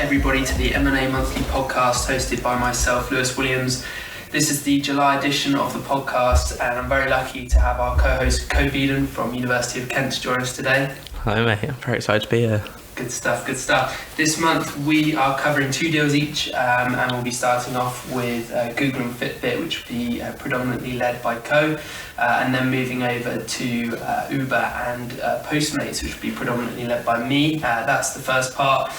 everybody to the M&A Monthly podcast hosted by myself, Lewis Williams. This is the July edition of the podcast, and I'm very lucky to have our co-host Ko Beadon from University of Kent to join us today. Hi mate, I'm very excited to be here. Good stuff, good stuff. This month we are covering 2 deals each, and we'll be starting off with Google and Fitbit, which will be predominantly led by Ko, and then moving over to Uber and Postmates, which will be predominantly led by me. That's the first part.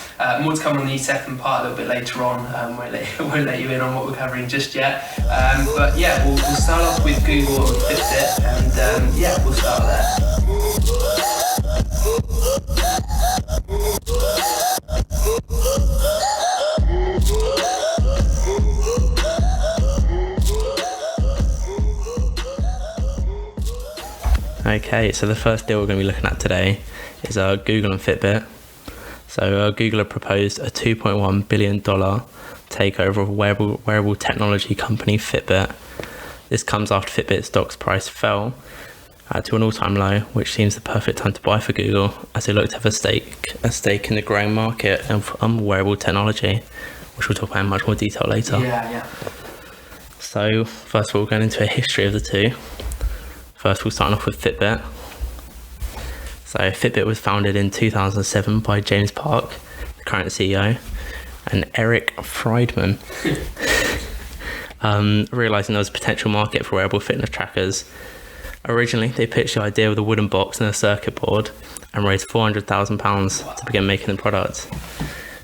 More to come on the second part a little bit later on. Won't let you in on what we're covering just yet. But yeah, we'll start off with Google and Fitbit, and yeah, we'll start there. Okay, so the first deal we're going to be looking at today is Google and Fitbit. So Google have proposed a $2.1 billion takeover of wearable technology company Fitbit. This comes after Fitbit's stock price fell to an all-time low, which seems the perfect time to buy for Google, as they look to have a stake in the growing market of wearable technology, which we'll talk about in much more detail later. Yeah. So first of all, going into a history of the two. First, we'll start off with Fitbit. So Fitbit was founded in 2007 by James Park, the current CEO, and Eric Friedman. Realising there was a potential market for wearable fitness trackers, originally they pitched the idea with a wooden box and a circuit board and raised £400,000 to begin making the product.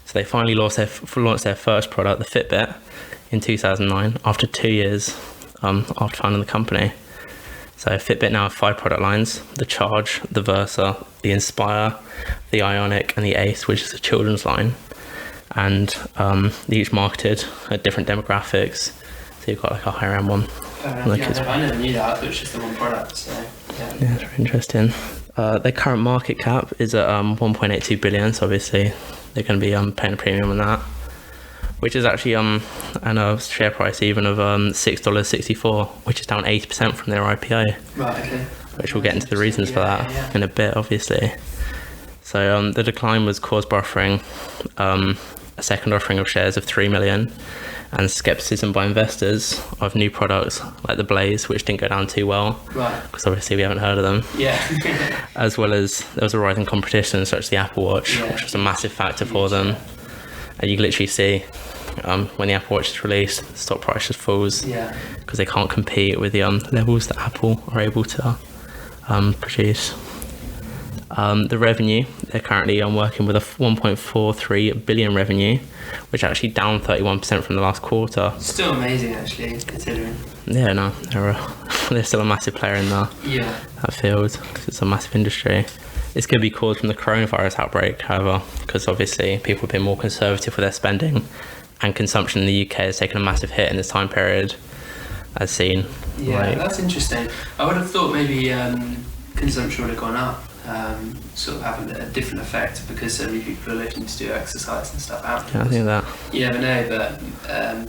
So they finally launched their first product, the Fitbit, in 2009, after 2 years after founding the company. So Fitbit now have 5 product lines: the Charge, the Versa, the Inspire, the Ionic, and the Ace, which is a children's line. And they each marketed at different demographics. So you've got like a higher end one. I never knew that. I thought it was just the one product. So yeah, it's very interesting. Their current market cap is at 1.82 billion. So obviously they're going to be paying a premium on that, which is actually and a share price even of $6.64, which is down 80% from their IPO. Right, okay. Which we'll get into the reasons for that in a bit, obviously. So the decline was caused by offering a second offering of shares of 3 million and skepticism by investors of new products like the Blaze, which didn't go down too well. Right. Because obviously we haven't heard of them. Yeah. As well as there was a rise in competition, such as the Apple Watch, which was a massive factor for them. And you can literally see when the Apple Watch is released, the stock price just falls because they can't compete with the levels that Apple are able to produce. The revenue, they're currently working with a 1.43 billion revenue, which actually down 31% from the last quarter. Still amazing, actually, considering. Yeah, no, they're still a massive player in that field, because it's a massive industry. This could be caused from the coronavirus outbreak, however, because obviously people have been more conservative with their spending, and consumption in the UK has taken a massive hit in this time period, as seen. Yeah, that's interesting. I would have thought maybe consumption would have gone up, sort of having a different effect because so many people are looking to do exercise and stuff out. Yeah, I think that. You never know, but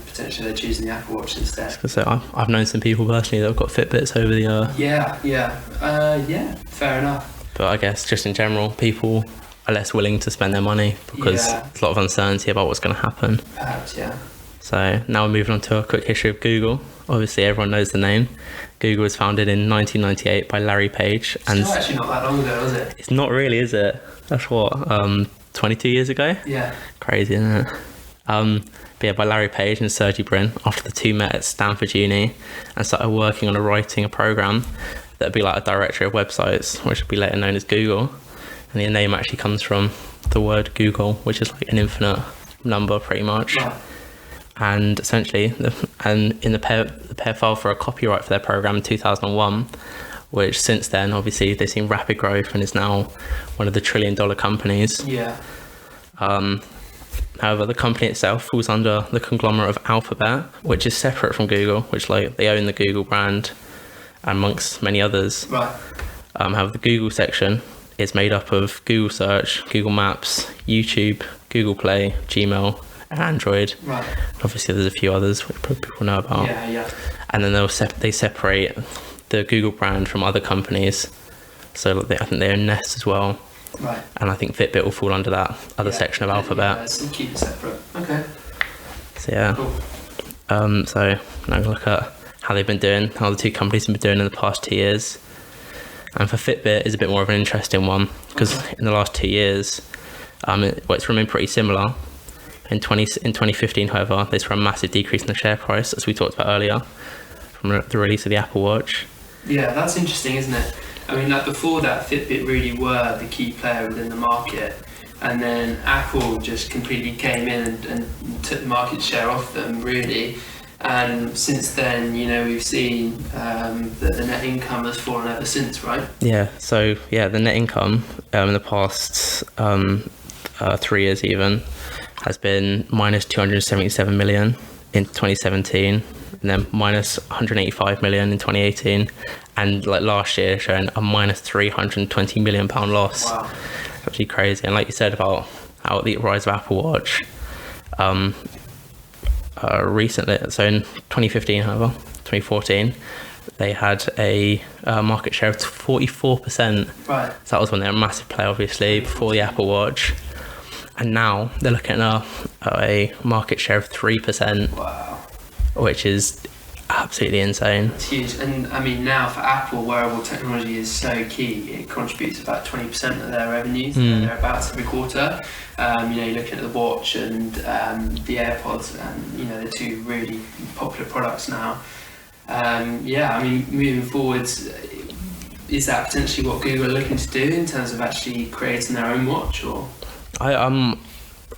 potentially they're choosing the Apple Watch instead. So I've known some people personally that have got Fitbits over the year. Yeah, fair enough. But I guess just in general, people are less willing to spend their money because there's a lot of uncertainty about what's going to happen. Perhaps, yeah. So now we're moving on to a quick history of Google. Obviously, everyone knows the name. Google was founded in 1998 by Larry Page. And still actually not that long ago, is it? It's not really, is it? That's what, 22 years ago? Yeah. Crazy, isn't it? But yeah, by Larry Page and Sergey Brin, after the two met at Stanford Uni and started working on writing a program that'd be like a directory of websites, which would be later known as Google. And the name actually comes from the word Google, which is like an infinite number pretty much. Yeah. And essentially, in the pair filed for a copyright for their program in 2001, which since then, obviously, they've seen rapid growth and is now one of the $1 trillion companies. Yeah. However, the company itself falls under the conglomerate of Alphabet, which is separate from Google, which like they own the Google brand amongst many others. Right. However, the Google section is made up of Google Search, Google Maps, YouTube, Google Play, Gmail, and Android. Right. Obviously, there's a few others which people know about. Yeah. And then they separate the Google brand from other companies. So I think they own Nest as well. Right. And I think Fitbit will fall under that other section of Alphabet. Yeah, so keep it separate. Okay. So yeah. Cool. So now I'm gonna look at how they've been doing, how the two companies have been doing in the past 2 years. And for Fitbit is a bit more of an interesting one because in the last 2 years, it's remained pretty similar. In 2015, however, they saw a massive decrease in the share price, as we talked about earlier, from the release of the Apple Watch. Yeah, that's interesting, isn't it? I mean, like before that, Fitbit really were the key player within the market, and then Apple just completely came in and took the market share off them, really. And since then, you know, we've seen that the net income has fallen ever since, right? Yeah. So yeah, the net income in the past 3 years even has been minus 277 million in 2017, and then minus 185 million in 2018, and like last year showing a minus 320 million pound loss. Wow. Actually crazy. And like you said about how the rise of Apple Watch, recently, so in 2015, however, 2014, they had a market share of 44%. Right. So that was when they were a massive player, obviously, before the Apple Watch. And now they're looking at a market share of 3%. Wow. Which is absolutely insane. It's huge. And I mean, now for Apple, wearable technology is so key. It contributes about 20% of their revenues, thereabouts every quarter. You know, you're looking at the watch and the AirPods, and you know, the two really popular products now. Yeah, I mean, moving forwards, is that potentially what Google are looking to do in terms of actually creating their own watch, or?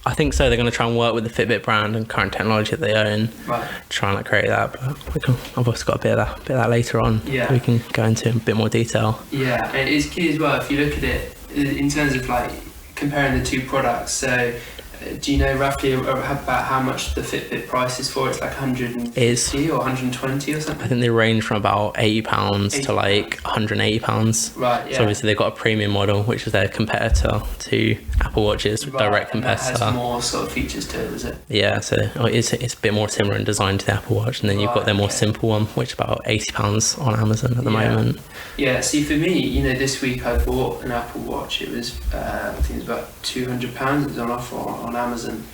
I think so. They're going to try and work with the Fitbit brand and current technology that they own, right, try and like create that. But I've also got a bit of that later on. Yeah, we can go into a bit more detail. Yeah, and it's key as well if you look at it in terms of like comparing the two products. So, do you know roughly about how much the Fitbit price is for? It's like 150 or 120 or something. I think they range from about £80 to like £180. Right. Yeah. So obviously they've got a premium model, which is their competitor to Apple Watch's direct competitor. That has more sort of features to it, does it? Yeah. So it's a bit more similar in design to the Apple Watch, and then you've got their more simple one, which is about £80 on Amazon at the moment. Yeah. See, for me, you know, this week I bought an Apple Watch. It was I think it was about £200. It was on offer on Amazon,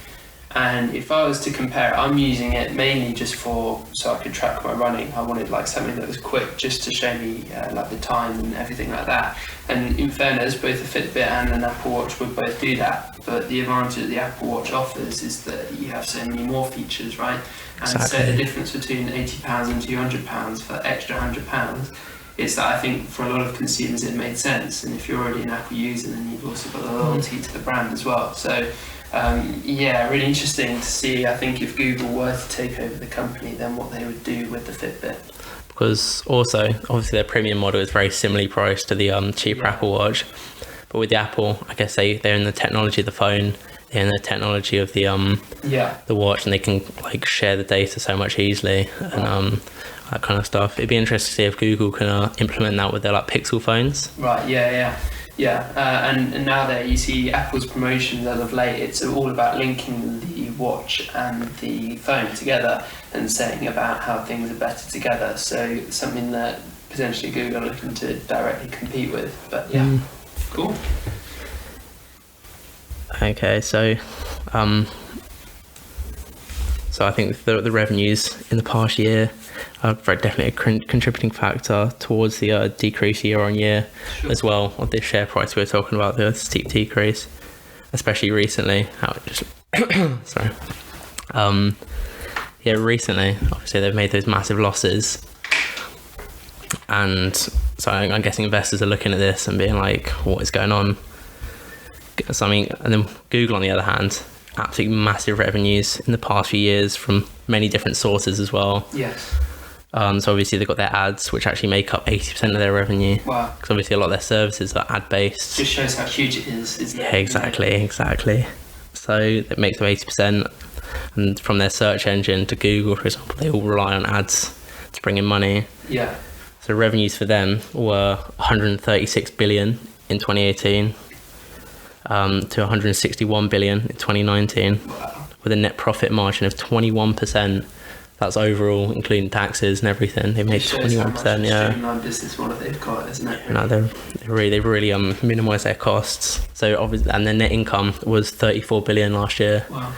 and if I was to compare it, I'm using it mainly just so I could track my running. I wanted like something that was quick, just to show me like the time and everything like that. And in fairness, both a Fitbit and an Apple Watch would both do that, but the advantage that the Apple Watch offers is that you have so many more features, right? And exactly. So the difference between £80 and £200 for extra £100 is that I think for a lot of consumers it made sense. And if you're already an Apple user, then you've also got the loyalty to the brand as well. So yeah, really interesting to see. I think if Google were to take over the company, then what they would do with the Fitbit. Because also, obviously, their premium model is very similarly priced to the cheaper Apple Watch. But with the Apple, I guess they're in the technology of the phone, they're in the technology of the watch, and they can like share the data so much easily and that kind of stuff. It'd be interesting to see if Google can implement that with their like Pixel phones. Right. Yeah, and now that you see Apple's promotions as of late, it's all about linking the watch and the phone together and saying about how things are better together. So something that potentially Google are looking to directly compete with. But yeah, cool. Okay, so I think the revenues in the past year are very definitely a contributing factor towards the decrease year on year, as well of this share price we were talking about, the steep decrease, especially recently. How it just sorry. Recently, obviously they've made those massive losses, and so I'm guessing investors are looking at this and being like, what is going on? So I mean, and then Google on the other hand, absolutely massive revenues in the past few years from many different sources as well. Yes. So obviously they've got their ads, which actually make up 80% of their revenue. Wow. Because obviously a lot of their services are ad based. Just shows how huge it is, isn't it? Yeah, exactly. So it makes up 80%, and from their search engine to Google, for example, they all rely on ads to bring in money. Yeah. So revenues for them were 136 billion in 2018 to 161 billion in 2019. Wow. With a net profit margin of 21%. That's overall, including taxes and everything. They made 21%. Yeah. Streamlined business model they've got, isn't it? No, they've really minimised their costs. So obviously, and their net income was 34 billion last year. Wow.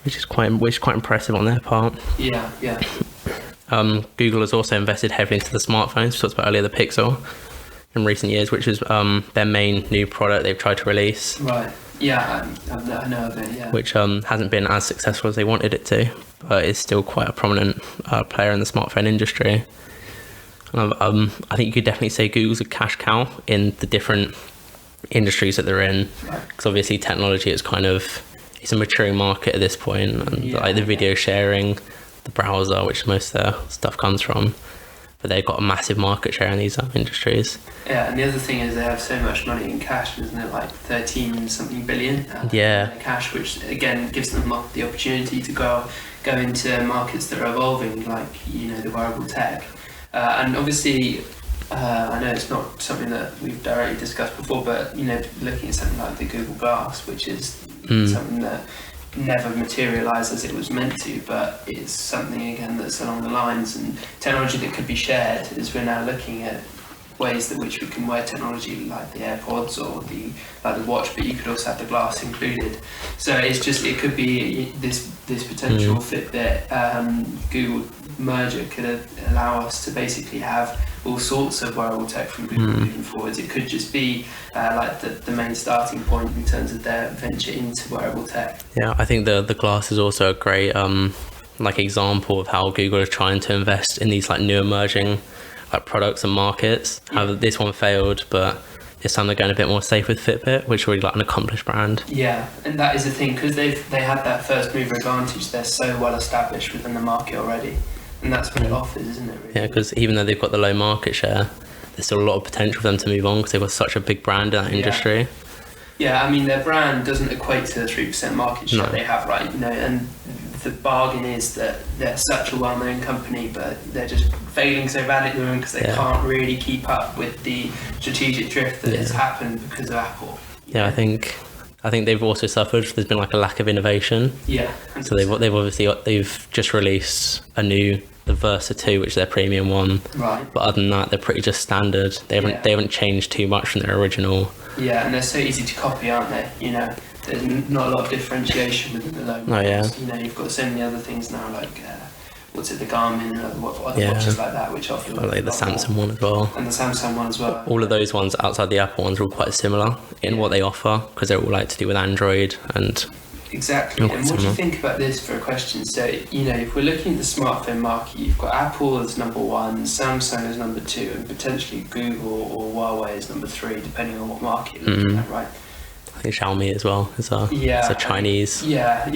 Which is quite impressive on their part. Yeah. Google has also invested heavily into the smartphones. We talked about earlier the Pixel in recent years, which is their main new product they've tried to release. Right. Yeah, I know of it. Yeah. Which hasn't been as successful as they wanted it to, but is still quite a prominent player in the smartphone industry. I think you could definitely say Google's a cash cow in the different industries that they're in, because obviously technology is it's a maturing market at this point, and like the video sharing, the browser, which most of their stuff comes from, but they've got a massive market share in these industries. Yeah, and the other thing is they have so much money in cash, isn't it? Like 13 something billion in cash, which again gives them the opportunity to go into markets that are evolving, like the wearable tech. And obviously, I know it's not something that we've directly discussed before, but looking at something like the Google Glass, which is something that never materialised as it was meant to, but it's something again that's along the lines and technology that could be shared, as we're now looking at ways that which we can wear technology like the AirPods or the watch, but you could also have the glass included. So it could be this potential Fitbit Google merger could allow us to basically have all sorts of wearable tech from Google moving forwards. It could just be like the main starting point in terms of their venture into wearable tech. Yeah, I think the glass is also a great example of how Google is trying to invest in these new emerging products and markets. How this one failed, but this time they're going a bit more safe with Fitbit, which is really an accomplished brand. Yeah, and that is the thing, because they had that first mover advantage. They're so well established within the market already, and that's what it offers, isn't it? Really? Yeah, because even though they've got the low market share, there's still a lot of potential for them to move on, because they've got such a big brand in that industry. Yeah, I mean, their brand doesn't equate to the 3% market share they have, right? And the bargain is that they're such a well-known company, but they're just failing so badly at the moment because they can't really keep up with the strategic drift that has happened because of Apple. Yeah, I think they've also suffered. There's been a lack of innovation. Yeah. 100%. So they've just released the Versa 2, which is their premium one. Right. But other than that, they're pretty just standard. They haven't changed too much from their original. Yeah, and they're so easy to copy, aren't they? There's not a lot of differentiation within the logo. Oh yeah. You've got so many other things now, like the Garmin and other watches like that, which offer like the Samsung one as well. And the Samsung one as well. All of those ones outside the Apple ones are all quite similar in what they offer, because they're all to do with Android and. Exactly. And what do you think about this for a question? So, if we're looking at the smartphone market, you've got Apple as number one, Samsung as number two, and potentially Google or Huawei as number three, depending on what market you're looking at, right? I think Xiaomi as well is a Chinese. Yeah.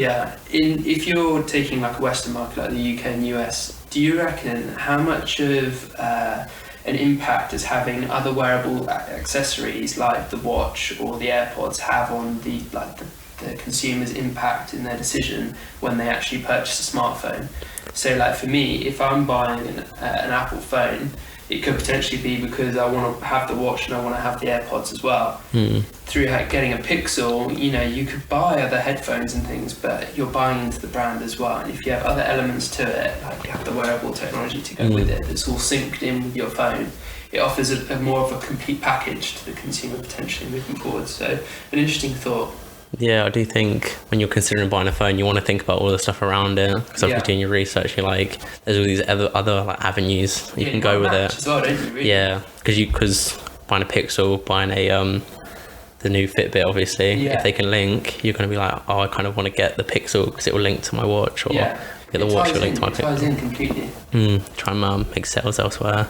If you're taking a Western market like the UK and US, do you reckon how much of an impact does having other wearable accessories like the watch or the AirPods have on the consumer's impact in their decision when they actually purchase a smartphone? So for me, if I'm buying an Apple phone, it could potentially be because I want to have the watch and I want to have the AirPods as well. Through getting a Pixel, you could buy other headphones and things, but you're buying into the brand as well. And if you have other elements to it, like you have the wearable technology to go with it, that's all synced in with your phone, it offers a more of a complete package to the consumer potentially moving forward. So an interesting thought. Yeah, I do think when you're considering buying a phone, you want to think about all the stuff around it. Because after doing your research, you're there's all these other avenues you can go with it. As well, don't you, really? Yeah, because buying a Pixel, buying the new Fitbit, obviously, if they can link, you're going to be oh, I kind of want to get the Pixel because it will link to my watch, or get the watch will link to my Pixel. It ties in completely. Try and make sales elsewhere.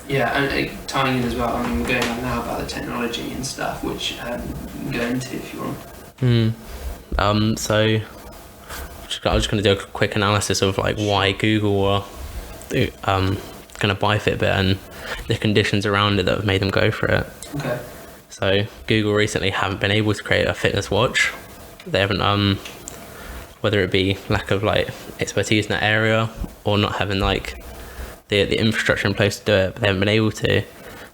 Yeah, and tying in as well, we're going on now about the technology and stuff, which we can go into if you want. So I was just going to do a quick analysis of why Google were going to buy Fitbit and the conditions around it that have made them go for it. Okay. So Google recently haven't been able to create a fitness watch. They haven't, whether it be lack of expertise in that area or not having the infrastructure in place to do it, but they haven't been able to.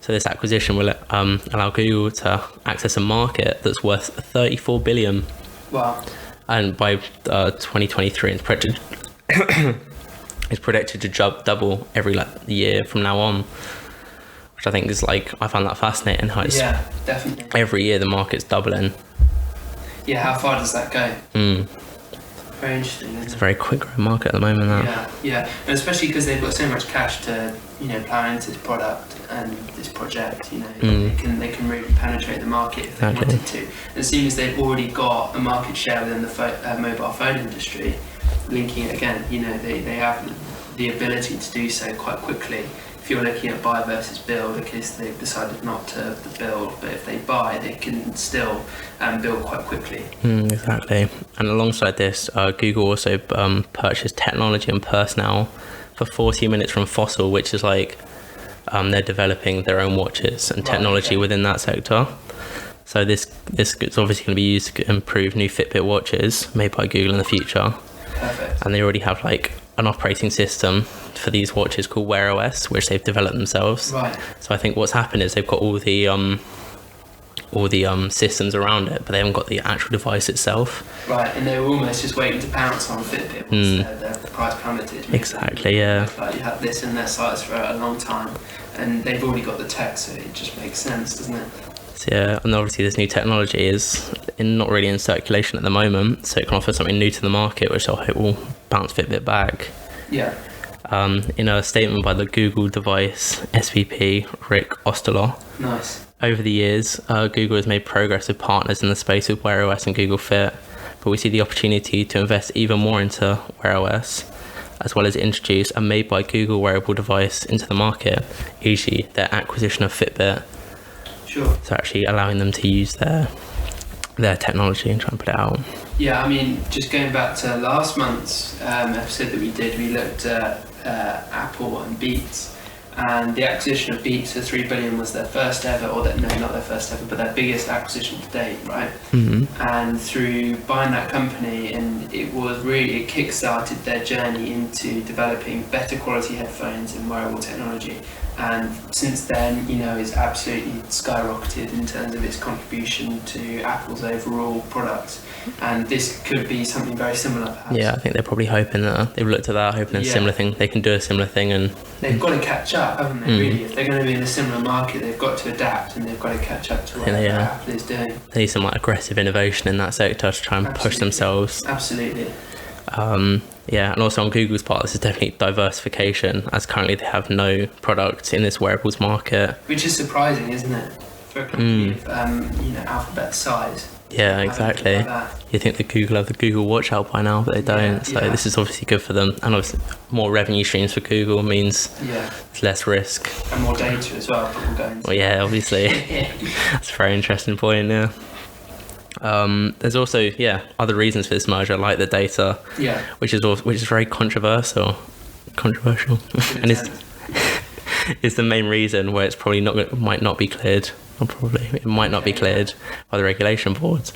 So this acquisition will allow Google to access a market that's worth 34 billion. Wow. And by 2023, it's projected is predicted to double every year from now on, which I think is I found that fascinating. How it's definitely every year the market's doubling. Yeah, how far does that go? Very interesting. It's a very quick growing market at the moment. Yeah, and especially because they've got so much cash to plow into this product and this project. They can really penetrate the market if they wanted to. And as soon as they've already got a market share within the mobile phone industry, linking it again, they have the ability to do so quite quickly. If you're looking at buy versus build, because they've decided not to build, but if they buy, they can still build quite quickly. Exactly. And alongside this, Google also purchased technology and personnel for 40 minutes from Fossil, which is they're developing their own watches and technology within that sector. So this is obviously going to be used to improve new Fitbit watches made by Google in the future. Perfect. And they already have an operating system for these watches called Wear OS, which they've developed themselves. Right. So I think what's happened is they've got all the systems around it, but they haven't got the actual device itself. Right, and they were almost just waiting to pounce on Fitbit once their price plummeted. Exactly, yeah. You had this in their sites for a long time, and they've already got the tech, so it just makes sense, doesn't it? So, yeah, and obviously this new technology is not really in circulation at the moment, so it can offer something new to the market, which I hope will bounce Fitbit back. Yeah. In a statement by the Google device SVP, Rick Osterloh. Nice. Over the years, Google has made progress with partners in the space of Wear OS and Google Fit, but we see the opportunity to invest even more into Wear OS, as well as introduce a made by Google wearable device into the market, e.g. their acquisition of Fitbit. Sure. So actually allowing them to use their technology and try and put it out. Yeah, I mean, just going back to last month's episode that we did, we looked at Apple and Beats, and the acquisition of Beats for $3 billion was their first ever, not their first ever, but their biggest acquisition to date, right? And through buying that company, and it kick-started their journey into developing better quality headphones and wearable technology. And since then, it's absolutely skyrocketed in terms of its contribution to Apple's overall products. And this could be something very similar, perhaps. Yeah, I think they're probably hoping that they've looked at that, hoping a similar thing. They can do a similar thing, and they've got to catch up, haven't they? Really, if they're going to be in a similar market, they've got to adapt, and they've got to catch up to what Apple is doing. They need some aggressive innovation in that sector to try and push themselves. Absolutely. Yeah, and also on Google's part, this is definitely diversification, as currently they have no product in this wearables market. Which is surprising, isn't it? For a company of Alphabet size. Yeah, exactly. You think that Google have the Google Watch out by now, but they don't. So this is obviously good for them, and obviously more revenue streams for Google means it's less risk and more data as well. But we'll go into. Well, yeah, obviously. That's a very interesting point. Yeah. There's also other reasons for this merger, like the data, which is very controversial, and is the main reason where it's probably might not be cleared by the regulation boards.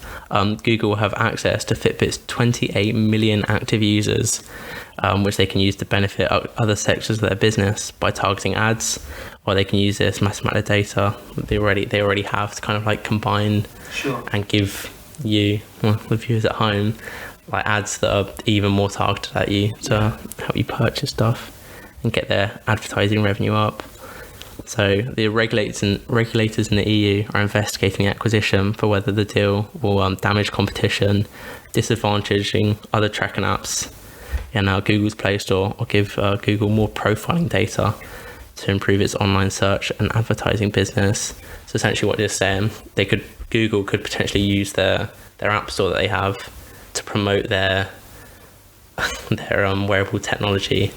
Google will have access to Fitbit's 28 million active users, which they can use to benefit other sectors of their business by targeting ads, or they can use this massive amount of data that they already have to kind of combine and give you, the viewers at home, ads that are even more targeted at you to help you purchase stuff and get their advertising revenue up. So the regulators in the EU are investigating the acquisition for whether the deal will damage competition, disadvantaging other tracking apps, and now Google's Play Store, or give Google more profiling data to improve its online search and advertising business. So essentially what they're saying, Google could potentially use their app store that they have to promote their wearable technology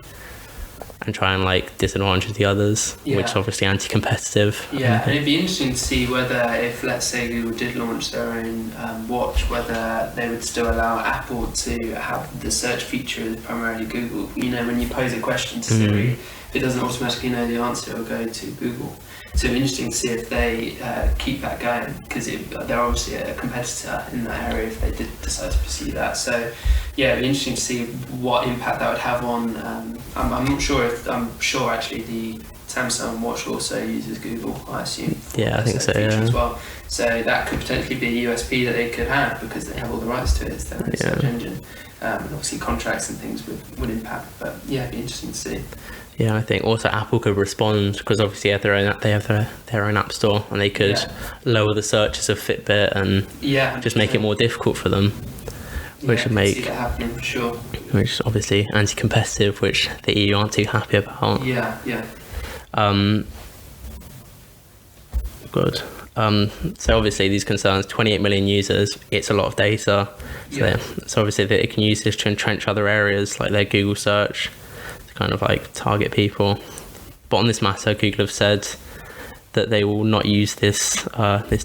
and try and disadvantage the others, which is obviously anti-competitive. Yeah, and it'd be interesting to see whether, if let's say Google did launch their own watch, whether they would still allow Apple to have the search feature as primarily Google. When you pose a question to Siri, it doesn't automatically know the answer, it'll go to Google. So it'd be interesting to see if they keep that going, because they're obviously a competitor in that area if they did decide to pursue that. So it'd be interesting to see what impact that would have on. I'm sure actually the Samsung watch also uses Google, I assume. Yeah, I think so. Yeah. As well. So that could potentially be a USP that they could have, because they have all the rights to it. It's their own search engine. and obviously contracts and things would impact. But yeah, it'd be interesting to see. Yeah, I think also Apple could respond because obviously they have their own app store, and they could lower the searches of Fitbit and just make it more difficult for them, which would make see that happening for sure. Which is obviously anti-competitive, which the EU aren't too happy about. Yeah. Good. So obviously these concerns, 28 million users, it's a lot of data. So obviously they can use this to entrench other areas like their Google search to kind of like target people. But on this matter, Google have said that they will not use this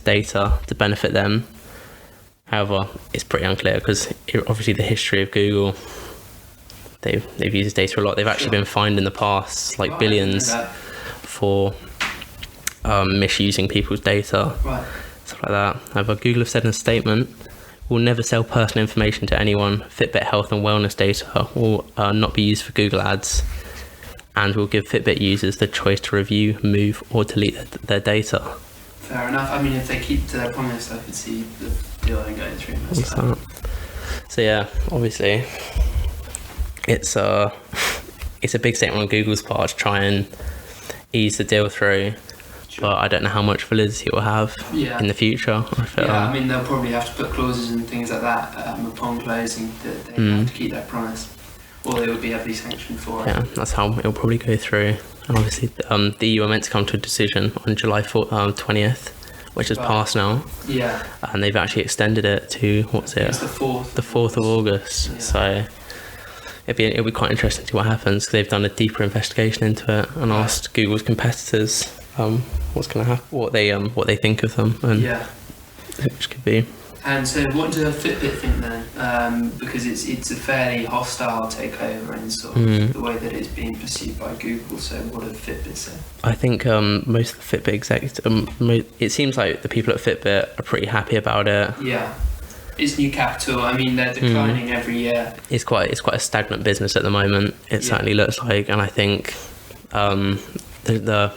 data to benefit them. However, it's pretty unclear because obviously the history of Google, they've used this data a lot. They've actually been fined in the past like billions for misusing people's data, stuff like that. However, Google have said in a statement, "We'll never sell personal information to anyone. Fitbit health and wellness data will not be used for Google ads, and will give Fitbit users the choice to review, move, or delete their data." Fair enough. I mean, if they keep to their promise, I could see the deal going through. What's that? So yeah, obviously, it's a big statement on Google's part to try and ease the deal through. But I don't know how much validity it will have in the future. I mean, they'll probably have to put clauses and things like that upon closing that they have to keep their promise, or they would be heavily sanctioned for it. Yeah, that's how it'll probably go through. And obviously, the EU are meant to come to a decision on July 20th, which has passed now. Yeah. And they've actually extended it to, what's it? It's the 4th. The 4th of August. Yeah. So it'll be quite interesting to see what happens, because they've done a deeper investigation into it and asked Google's competitors what's going to happen, what they think of them, and which could be. And so, what does Fitbit think then? Because it's a fairly hostile takeover in sort of the way that it's being pursued by Google. So, what did Fitbit say? I think most of the Fitbit executives, it seems like the people at Fitbit are pretty happy about it. Yeah. It's new capital. I mean, they're declining every year. It's quite a stagnant business at the moment. It certainly looks like, and I think the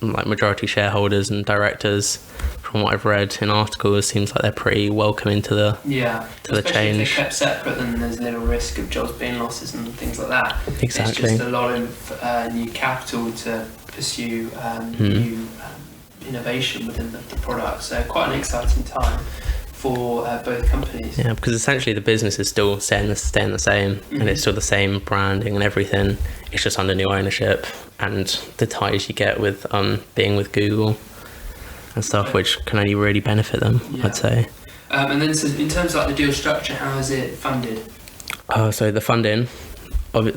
like majority shareholders and directors, from what I've read in articles, seems like they're pretty welcoming to the change. If they're kept separate, then there's little risk of jobs being losses and things like that. Exactly. It's just a lot of new capital to pursue new innovation within the product. So quite an exciting time for both companies. Yeah, because essentially the business is still staying the same, and it's still the same branding and everything. It's just under new ownership, and the ties you get with being with Google and stuff, which can only really benefit them, I'd say. And then, so in terms of like the deal structure, how is it funded? So the funding,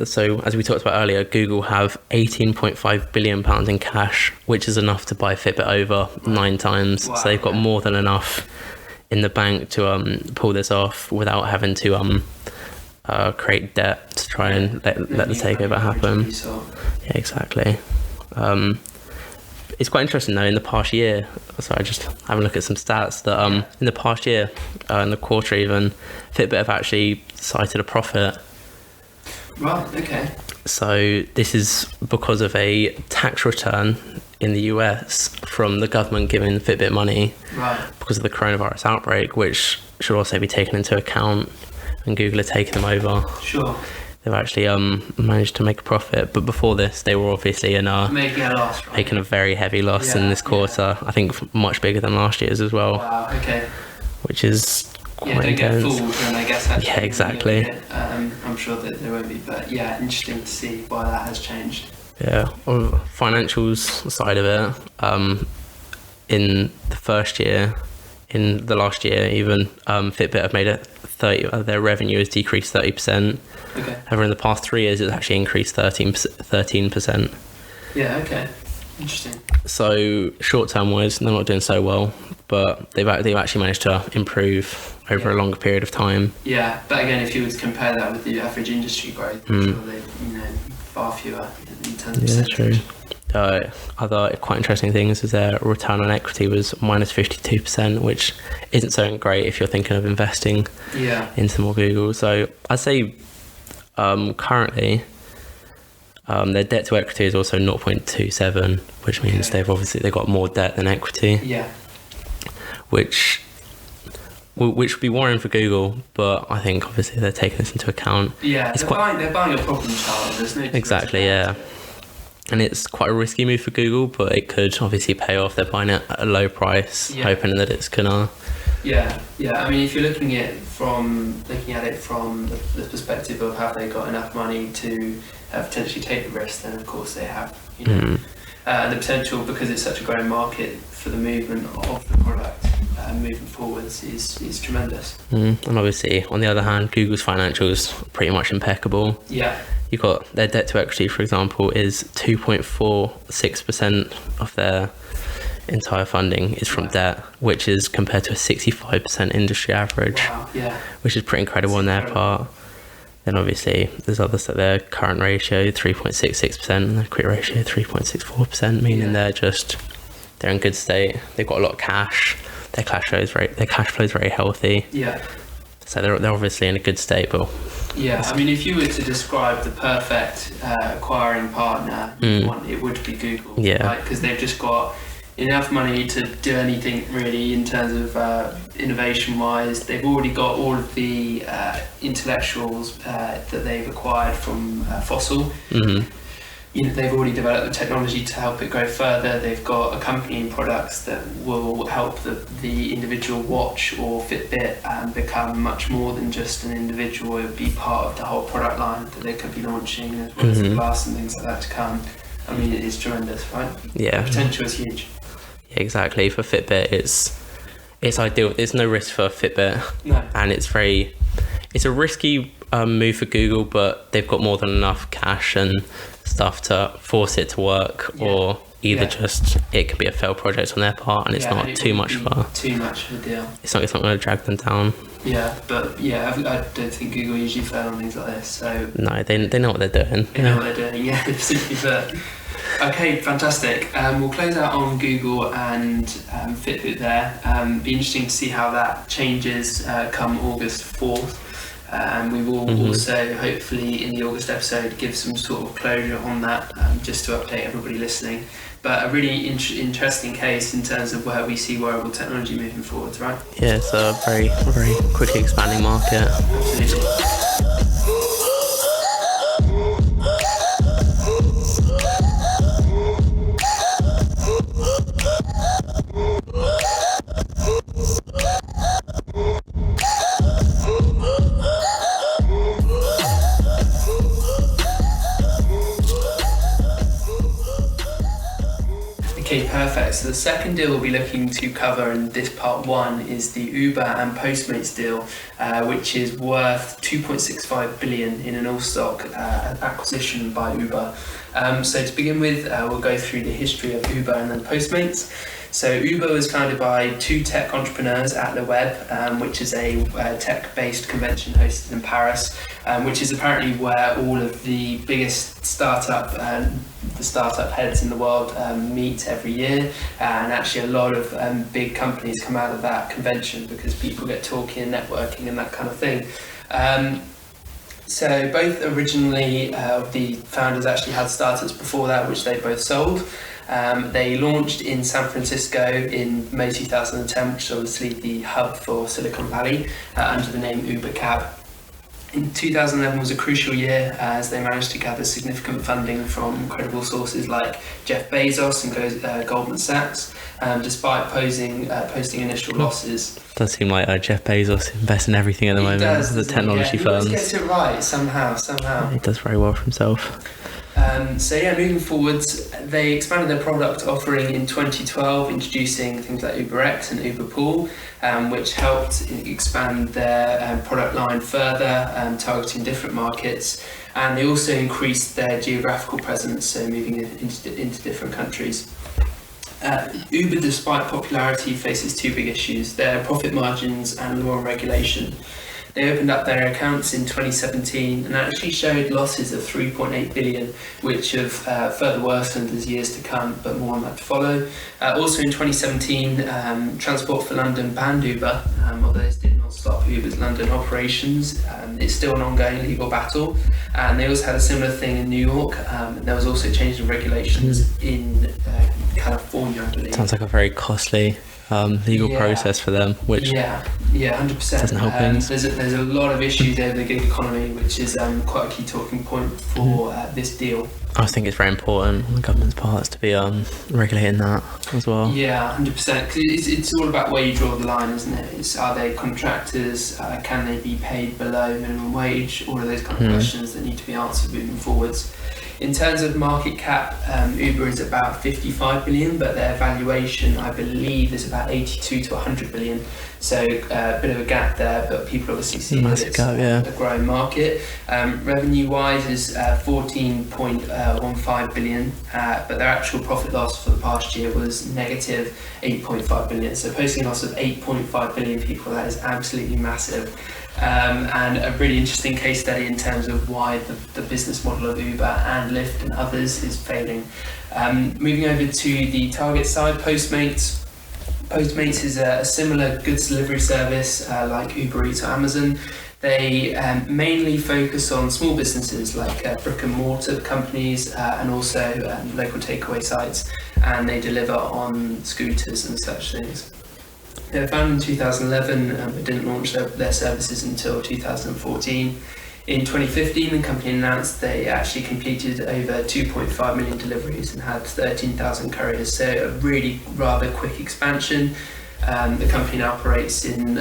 so as we talked about earlier, Google have £18.5 billion in cash, which is enough to buy Fitbit over 9 times. Wow, so they've got more than enough in the bank to pull this off without having to create debt to try and let the takeover happen. Yeah, exactly. It's quite interesting though, in the past year, so I just have a look at some stats that in the past year, in the quarter even, Fitbit have actually cited a profit. Right, okay. So this is because of a tax return in the US from the government giving Fitbit money because of the coronavirus outbreak, which should also be taken into account, and Google are taking them over. Sure. They've actually managed to make a profit, but before this they were obviously making a loss, right? Making a very heavy loss in this quarter. I think much bigger than last year's as well. Wow, okay. Which is quite don't intense. Get fooled, and I guess actually, yeah, exactly. I'm sure that there won't be, but yeah, interesting to see why that has changed. Yeah, on the financials side of it, in the first year, in the last year even, Fitbit have made it 30. Their revenue has decreased 30%. Okay. However, in the past 3 years, it's actually increased 13%. Yeah. Okay. Interesting. So short-term wise, they're not doing so well, but they've actually managed to improve over a longer period of time. Yeah, but again, if you were to compare that with the average industry growth, I'm sure they're far fewer in terms of percentage. True. Other quite interesting things is their return on equity was minus 52%, which isn't so great if you're thinking of investing into more Google. So I'd say currently their debt to equity is also 0.27, which means they've got more debt than equity. Yeah. Which which would be worrying for Google, but I think obviously they're taking this into account. Yeah, they're buying a problem child. There's no exactly, yeah. And it's quite a risky move for Google, but it could obviously pay off. They're buying it at a low price, hoping that it's gonna. Yeah. I mean, if you're looking at it from the perspective of have they got enough money to potentially take the risk, then of course they have. The potential, because it's such a growing market, for the movement of the product moving forwards is tremendous. And obviously, on the other hand, Google's financials are pretty much impeccable. Yeah. You've got their debt to equity, for example, is 2.46% of their entire funding is from debt, which is compared to a 65% industry average. Wow, yeah. Which is pretty incredible on their part. Then obviously there's others that their current ratio 3.66% and their equity ratio 3.64%, meaning they're in good state. They've got a lot of cash. Their cash flow is very healthy. Yeah. So they're obviously in a good state, but I mean, if you were to describe the perfect acquiring partner, it would be Google. Yeah. Right? Because they've just got enough money to do anything really in terms of innovation wise. They've already got all of the intellectuals that they've acquired from Fossil. They've already developed the technology to help it go further. They've got accompanying products that will help the individual watch or Fitbit become much more than just an individual. It would be part of the whole product line that they could be launching, as well as the glass and things like that to come. I mean, it is tremendous, right? Yeah. The potential is huge. Yeah, exactly. For Fitbit, it's ideal. There's no risk for Fitbit. No. And it's a risky move for Google, but they've got more than enough cash and stuff to force it to work, or either just it could be a failed project on their part, and it's not too much of a deal. It's not going to drag them down. Yeah, but I don't think Google usually fail on things like this. So no, they know what they're doing. They know what they're doing. Yeah, simply put. Okay, fantastic. We'll close out on Google and Fitbit there. Be interesting to see how that changes come August 4th. And we will also, hopefully, in the August episode, give some sort of closure on that, just to update everybody listening. But a really interesting case in terms of where we see wearable technology moving forwards, right? Yeah, it's a very, very quickly expanding market. Absolutely. Okay, perfect. So the second deal we'll be looking to cover in this part one is the Uber and Postmates deal, which is worth 2.65 billion in an all-stock acquisition by Uber. So to begin with, we'll go through the history of Uber and then Postmates. So Uber was founded by two tech entrepreneurs at Le Web, which is a tech-based convention hosted in Paris, which is apparently where all of the biggest startup heads in the world meet every year, and actually a lot of big companies come out of that convention because people get talking and networking and that kind of thing. So both originally, the founders actually had startups before that, which they both sold. They launched in San Francisco in May 2010, which is obviously the hub for Silicon Valley, under the name Uber Cab. In 2011 was a crucial year as they managed to gather significant funding from credible sources like Jeff Bezos and Goldman Sachs, despite posting initial losses. Does seem like Jeff Bezos invests in everything at the moment. Does, the technology firms. He always gets it right somehow. He does very well for himself. Moving forwards, they expanded their product offering in 2012, introducing things like UberX and Uber Pool, which helped expand their product line further, targeting different markets. And they also increased their geographical presence, so moving into different countries. Uber, despite popularity, faces two big issues: their profit margins and law and regulation. They opened up their accounts in 2017 and actually showed losses of 3.8 billion, which have further worsened as years to come, but more on that to follow. Also in 2017, Transport for London banned Uber, although this did not stop Uber's London operations. It's still an ongoing legal battle. And they also had a similar thing in New York. And there was also change in regulations in California, I believe. Sounds like a very costly legal process for them, which 100%. doesn't help things. There's a lot of issues over the gig economy, which is quite a key talking point for this deal. I think it's very important on the government's parts to be regulating that as well. Yeah, 100%. Because it's all about where you draw the line, isn't it? Are they contractors? Can they be paid below minimum wage? All of those kind of questions that need to be answered moving forwards. In terms of market cap, Uber is about 55 billion, but their valuation, I believe, is about 82 to 100 billion. So a bit of a gap there, but people obviously see that it's a growing market. Revenue-wise is 14.15 billion, but their actual profit loss for the past year was negative 8.5 billion. So posting a loss of 8.5 billion people, that is absolutely massive. And a really interesting case study in terms of why the business model of Uber and Lyft and others is failing. Moving over to the target side, Postmates. Postmates is a similar goods delivery service like Uber Eats or Amazon. They mainly focus on small businesses like brick and mortar companies and also local takeaway sites, and they deliver on scooters and such things. They were founded in 2011, but didn't launch their services until 2014. In 2015, the company announced they actually completed over 2.5 million deliveries and had 13,000 couriers, so a really rather quick expansion. The company now operates in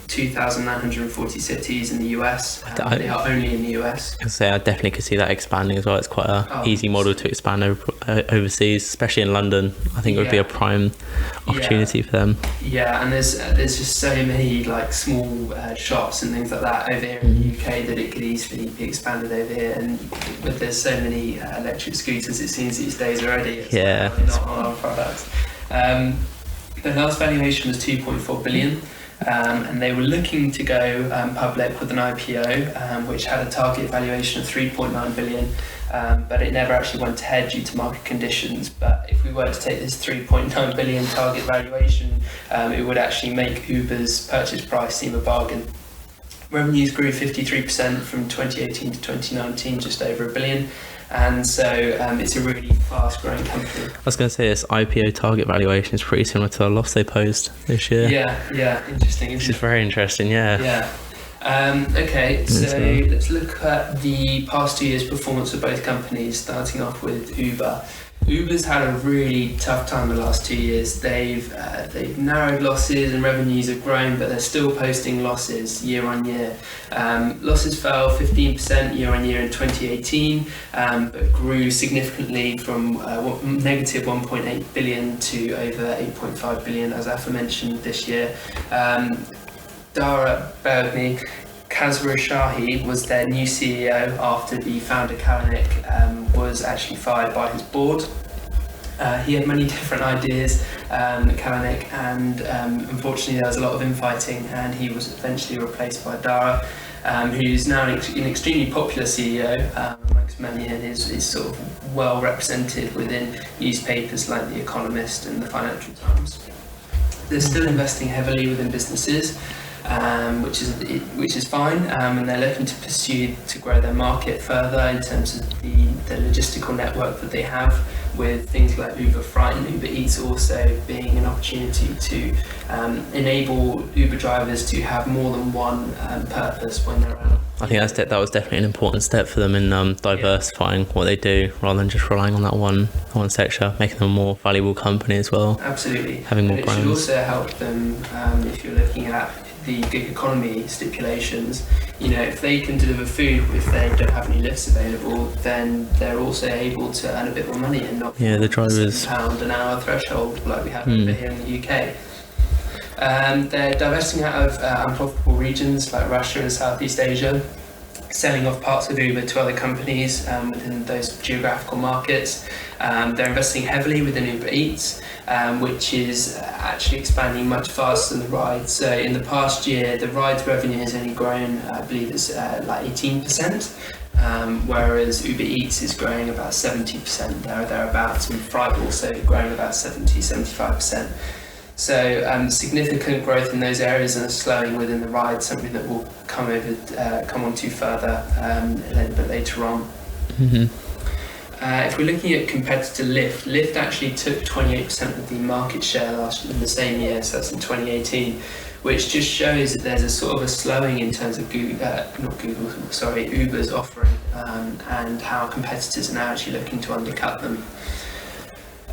2,940 cities in the US. They are only in the US. I definitely could see that expanding as well. It's quite an easy model to expand overseas, especially in London. I think it would be a prime opportunity for them. Yeah, and there's just so many like small shops and things like that over here in the UK that it could easily be expanded over here. And there's so many electric scooters, it seems these days already. It's not on our products. The last valuation was 2.4 billion. And they were looking to go public with an IPO, which had a target valuation of 3.9 billion, but it never actually went ahead due to market conditions. But if we were to take this 3.9 billion target valuation, it would actually make Uber's purchase price seem a bargain. Revenues grew 53% from 2018 to 2019, just over $1 billion. And so it's a really fast-growing company. I was going to say this IPO target valuation is pretty similar to the loss they posed this year. Yeah, interesting. Which is very interesting, Yeah. Okay, so let's look at the past 2 years' performance of both companies, starting off with Uber. Uber's had a really tough time the last 2 years. They've narrowed losses and revenues have grown, but they're still posting losses year on year. Losses fell 15% year on year in 2018, but grew significantly from negative 1.8 billion to over 8.5 billion, as aforementioned, this year. Dara Khosrowshahi was their new CEO after the founder Kalanick was actually fired by his board. He had many different ideas, Kalanick, and unfortunately there was a lot of infighting, and he was eventually replaced by Dara, who's now an extremely popular CEO amongst many, and is sort of well represented within newspapers like The Economist and the Financial Times. They're still investing heavily within businesses, which is fine, and they're looking to pursue to grow their market further in terms of the logistical network that they have, with things like Uber Freight and Uber Eats also being an opportunity to enable Uber drivers to have more than one purpose when they're out. I think that was definitely an important step for them in diversifying what they do, rather than just relying on that one sector, making them a more valuable company as well. Absolutely. Having more brands. It should also help them if you're looking at the gig economy stipulations. If they can deliver food, if they don't have any lifts available, then they're also able to earn a bit more money and not the drivers £7 an hour threshold like we have over here in the UK. They're divesting out of unprofitable regions like Russia and Southeast Asia, selling off parts of Uber to other companies within those geographical markets. They're investing heavily within Uber Eats, which is actually expanding much faster than the rides. So in the past year, the rides revenue has only grown, I believe it's like 18%, whereas Uber Eats is growing about 70% thereabouts, and Freight also growing about 70-75%. So significant growth in those areas and a slowing within the ride, something that we'll come on to further a little bit later on. If we're looking at competitor Lyft actually took 28% of the market share in the same year, so that's in 2018, which just shows that there's a sort of a slowing in terms of Uber's offering, and how competitors are now actually looking to undercut them.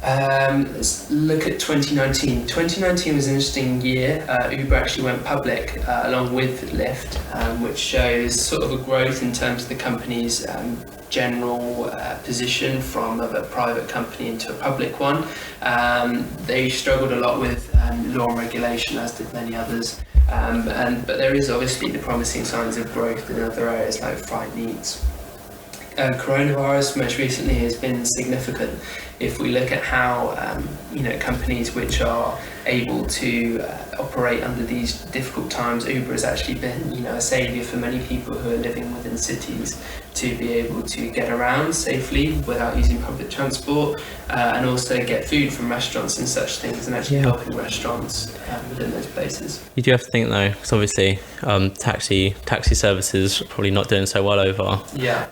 Let's look at 2019. 2019 was an interesting year. Uber actually went public along with Lyft, which shows sort of a growth in terms of the company's general position from a private company into a public one. They struggled a lot with law and regulation, as did many others. But there is obviously the promising signs of growth in other areas like fried meats. Coronavirus most recently has been significant. If we look at how companies which are able to operate under these difficult times, Uber has actually been a saviour for many people who are living within cities to be able to get around safely without using public transport, and also get food from restaurants and such things, and actually helping restaurants within those places. You do have to think though, because obviously taxi services are probably not doing so well over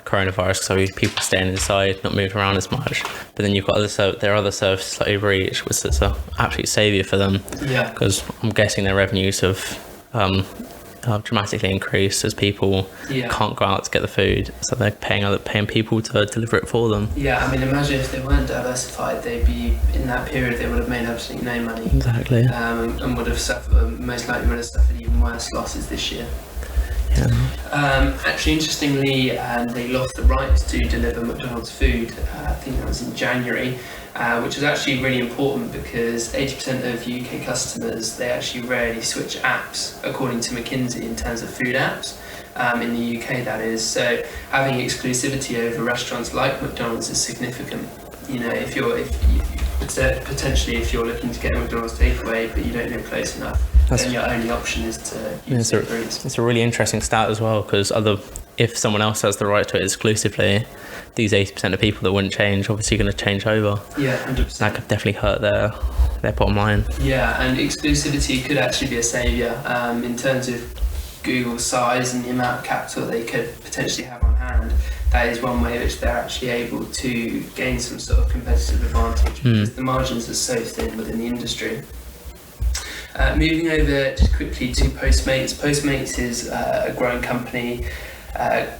coronavirus, because people staying inside, not moving around as much. But then you've got there are other services like Uber Eats, which is an absolute saviour for them, because I'm guessing their revenues have dramatically increased as people can't go out to get the food, so they're paying people to deliver it for them. Imagine if they weren't diversified, they'd be, in that period, they would have made absolutely no money. Exactly. And would have suffered, most likely would have suffered even worse losses this year. Actually, interestingly, they lost the rights to deliver McDonald's food. I think that was in January, which was actually really important because 80% of UK customers, they actually rarely switch apps, according to McKinsey, in terms of food apps. In the UK, that is. So having exclusivity over restaurants like McDonald's is significant. If you're looking to get a McDonald's takeaway, but you don't live close enough, then your only option is to use Uber Eats. It's a really interesting stat as well, because if someone else has the right to it exclusively, these 80% of people that wouldn't change, obviously going to change over. 100%. That could definitely hurt their bottom line. And exclusivity could actually be a saviour in terms of Google's size and the amount of capital they could potentially have on hand. That is one way in which they're actually able to gain some sort of competitive advantage, because the margins are so thin within the industry. Moving over just quickly to Postmates. Postmates is a growing company.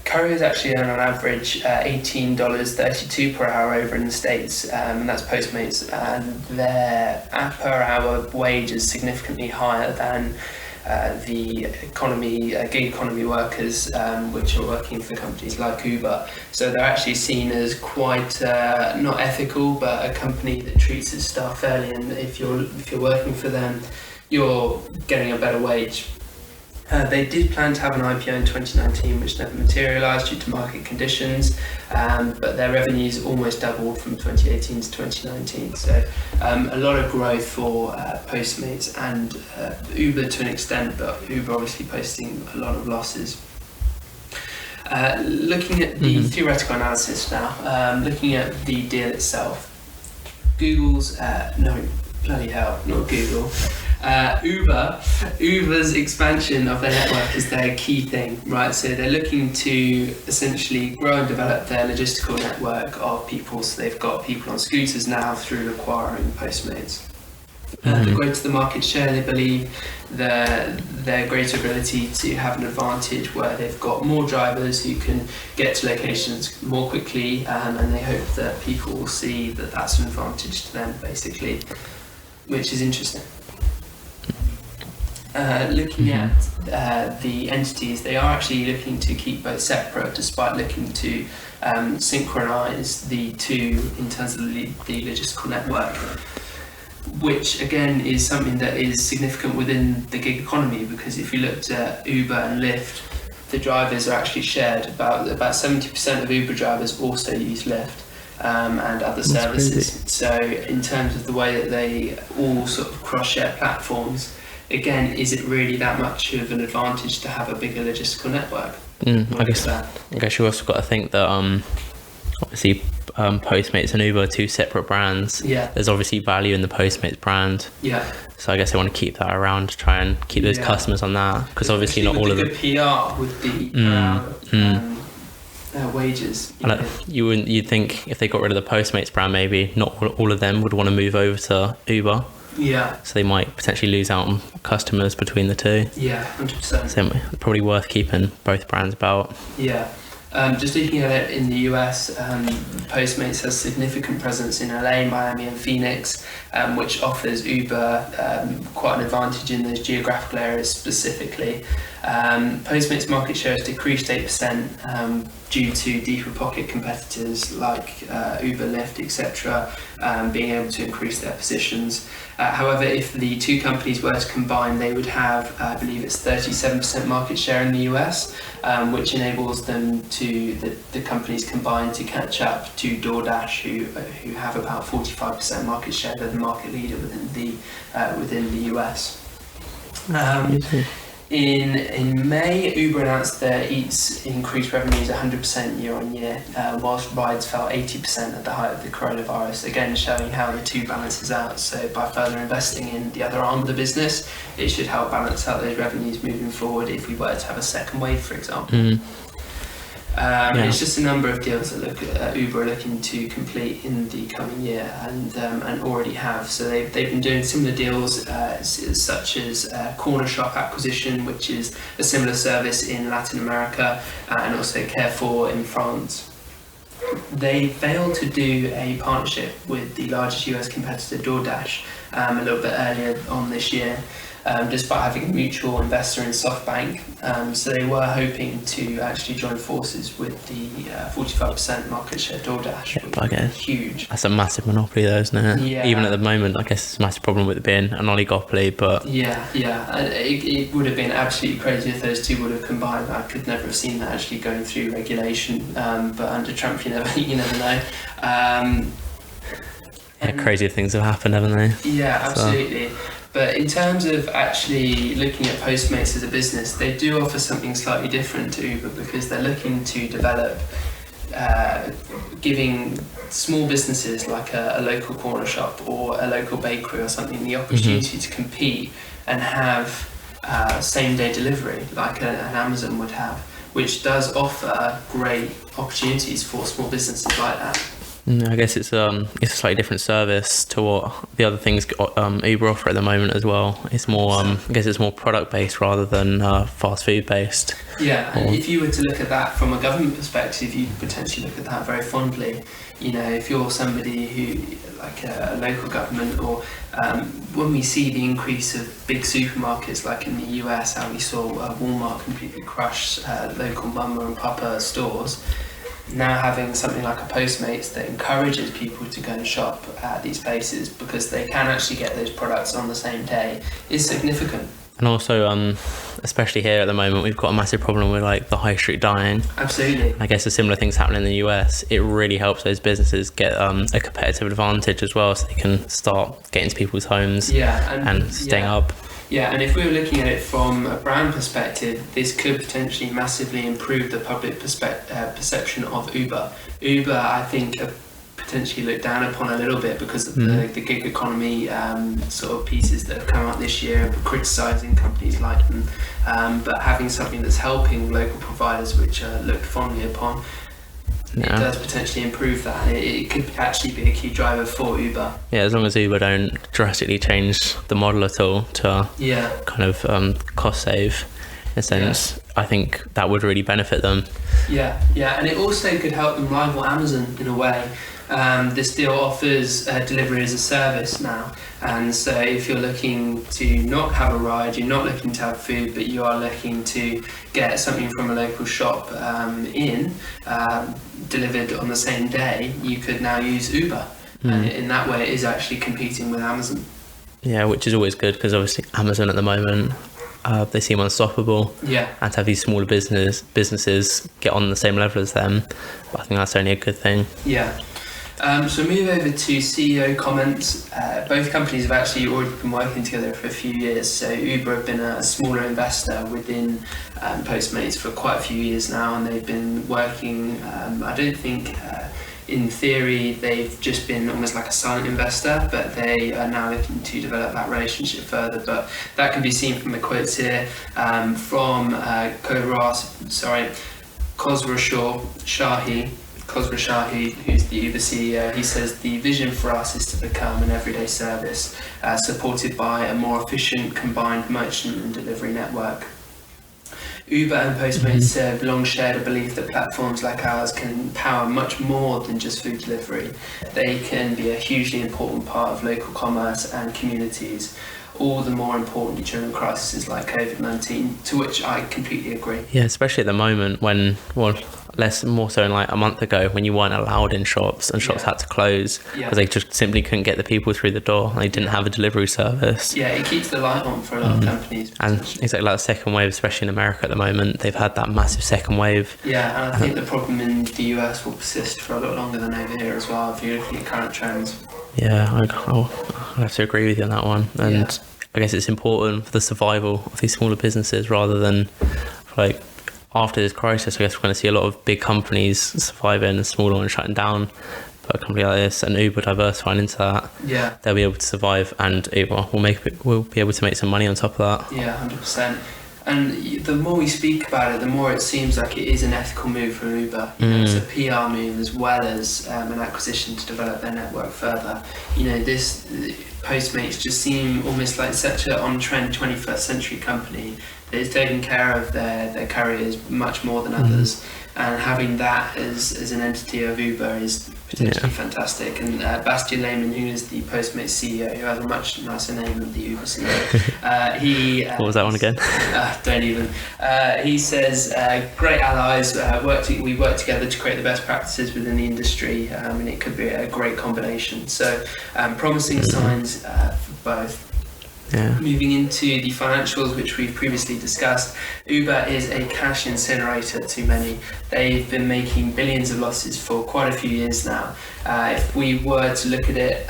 Couriers actually earn on average $18.32 per hour over in the States, and that's Postmates, and their per hour wage is significantly higher than the gig economy workers, which are working for companies like Uber. So they're actually seen as quite not ethical, but a company that treats its staff fairly, and if you're working for them, you're getting a better wage. They did plan to have an IPO in 2019, which never materialised due to market conditions, but their revenues almost doubled from 2018 to 2019. So a lot of growth for Postmates and Uber to an extent, but Uber obviously posting a lot of losses. Looking at the theoretical analysis now, looking at the deal itself, Google's, no, bloody hell, not Google. Uber's expansion of their network is their key thing, right? So they're looking to essentially grow and develop their logistical network of people. So they've got people on scooters now through acquiring Postmates. The greater the market share, they believe their greater ability to have an advantage where they've got more drivers who can get to locations more quickly, and they hope that people will see that that's an advantage to them, basically, which is interesting. Looking at the entities, they are actually looking to keep both separate, despite looking to synchronise the two in terms of the logistical network, which again is something that is significant within the gig economy, because if you looked at Uber and Lyft, the drivers are actually shared. About 70% of Uber drivers also use Lyft. And other services. Crazy. So in terms of the way that they all sort of cross-share platforms, again, is it really that much of an advantage to have a bigger logistical network? I guess you also got to think that obviously Postmates and Uber are two separate brands. There's obviously value in the Postmates brand. So I guess they want to keep that around to try and keep those customers on that, because obviously not all of them. Good PR would be wages. You'd think if they got rid of the Postmates brand, maybe not all of them would want to move over to Uber. Yeah. So they might potentially lose out on customers between the two. Yeah, 100%. So probably worth keeping both brands about. Yeah. Just looking at it in the US, Postmates has significant presence in LA, Miami and Phoenix, which offers Uber quite an advantage in those geographical areas specifically. Postmates market share has decreased 8% due to deeper pocket competitors like Uber, Lyft, etc. Being able to increase their positions. However, if the two companies were to combine, they would have, I believe it's 37% market share in the US, which enables them to, the companies combined, to catch up to DoorDash, who have about 45% market share. They're the market leader within the US. In May, Uber announced their Eats increased revenues 100% year on year, whilst rides fell 80% at the height of the coronavirus, again showing how the two balances out. So by further investing in the other arm of the business, it should help balance out those revenues moving forward if we were to have a second wave, for example. It's just a number of deals that Uber are looking to complete in the coming year, and already have. So they've been doing similar deals such as Corner Shop acquisition, which is a similar service in Latin America, and also Carrefour in France. They failed to do a partnership with the largest US competitor, DoorDash, a little bit earlier on this year. Despite having a mutual investor in SoftBank. So they were hoping to actually join forces with the 45% market share DoorDash. Yeah, I guess huge. That's a massive monopoly though, isn't it? Yeah. Even at the moment, I guess it's a massive problem with it being an oligopoly, but... Yeah. It would have been absolutely crazy if those two would have combined. I could never have seen that actually going through regulation, but under Trump you never know. Crazier things have happened, haven't they? Yeah, absolutely. But in terms of actually looking at Postmates as a business, they do offer something slightly different to Uber, because they're looking to develop, giving small businesses like a local corner shop or a local bakery or something the opportunity to compete and have same day delivery like an Amazon would have, which does offer great opportunities for small businesses like that. I guess it's a slightly different service to what the other things Uber offer at the moment as well. It's more, I guess it's more product based rather than fast food based. Yeah, and if you were to look at that from a government perspective, you potentially look at that very fondly. You know, if you're somebody who, like a local government, or when we see the increase of big supermarkets like in the US, how we saw Walmart completely crush local mama and papa stores. Now having something like a Postmates that encourages people to go and shop at these places because they can actually get those products on the same day is significant. And also, especially here at the moment, we've got a massive problem with like the high street dining. Absolutely. I guess a similar thing's happening in the US. It really helps those businesses get a competitive advantage as well, so they can start getting to people's homes and staying up. Yeah, and if we were looking at it from a brand perspective, this could potentially massively improve the public perception of Uber. Uber, I think, are potentially looked down upon a little bit because of the gig economy sort of pieces that have come out this year, criticising companies like them. But having something that's helping local providers, which are looked fondly upon, it does potentially improve that. It could actually be a key driver for Uber. Yeah, as long as Uber don't drastically change the model at all to kind of cost save, in a sense, I think that would really benefit them. Yeah, and it also could help them rival Amazon in a way. This deal offers delivery as a service now, and so if you're looking to not have a ride, you're not looking to have food, but you are looking to get something from a local shop delivered on the same day, you could now use Uber, and in that way it is actually competing with Amazon. Yeah, which is always good, because obviously Amazon at the moment, they seem unstoppable. And to have these smaller businesses get on the same level as them, I think that's only a good thing. So move over to CEO comments. Both companies have actually already been working together for a few years. So Uber have been a smaller investor within Postmates for quite a few years now, and they've been working, I don't think in theory they've just been almost like a silent investor, but they are now looking to develop that relationship further. But that can be seen from the quotes here from Khosrow Shahi, who's the Uber CEO, he says the vision for us is to become an everyday service supported by a more efficient combined merchant and delivery network. Uber and Postmates have long shared a belief that platforms like ours can power much more than just food delivery. They can be a hugely important part of local commerce and communities, all the more importantly during crises like COVID-19, to which I completely agree. Yeah, especially at the moment when, more so in like a month ago, when you weren't allowed in shops and shops had to close because they just simply couldn't get the people through the door. They didn't have a delivery service. Yeah, it keeps the light on for a lot of companies. And exactly like the second wave, especially in America at the moment, they've had that massive second wave. Yeah, and I think the problem in the US will persist for a lot longer than over here as well, if you're looking at current trends. Yeah, I'll have to agree with you on that one. And I guess it's important for the survival of these smaller businesses rather than like after this crisis. I guess we're going to see a lot of big companies surviving and smaller ones shutting down. But a company like this and Uber diversifying into that, they'll be able to survive, and we'll be able to make some money on top of that. Yeah, 100%. And the more we speak about it, the more it seems like it is an ethical move from Uber. It's a PR move as well as an acquisition to develop their network further. This Postmates just seem almost like such an on-trend 21st century company that is taking care of their couriers much more than others. And having that as an entity of Uber is potentially fantastic. And Bastien Lehman, who is the Postmates CEO, who has a much nicer name than the Uber CEO, what was that one again? Don't even. He says, great allies, we work together to create the best practices within the industry, and it could be a great combination. So promising signs for both. Yeah. Moving into the financials, which we've previously discussed, Uber is a cash incinerator to many. They've been making billions of losses for quite a few years now. If we were to look at it,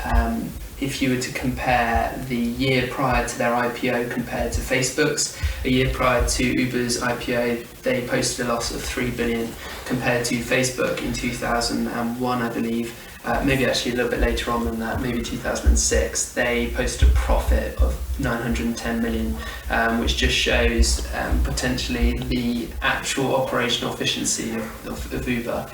if you were to compare the year prior to their IPO compared to Facebook's, a year prior to Uber's IPO, they posted a loss of 3 billion compared to Facebook in 2001, I believe. Maybe actually a little bit later on than that, maybe 2006, they posted a profit of 910 million, which just shows potentially the actual operational efficiency of Uber.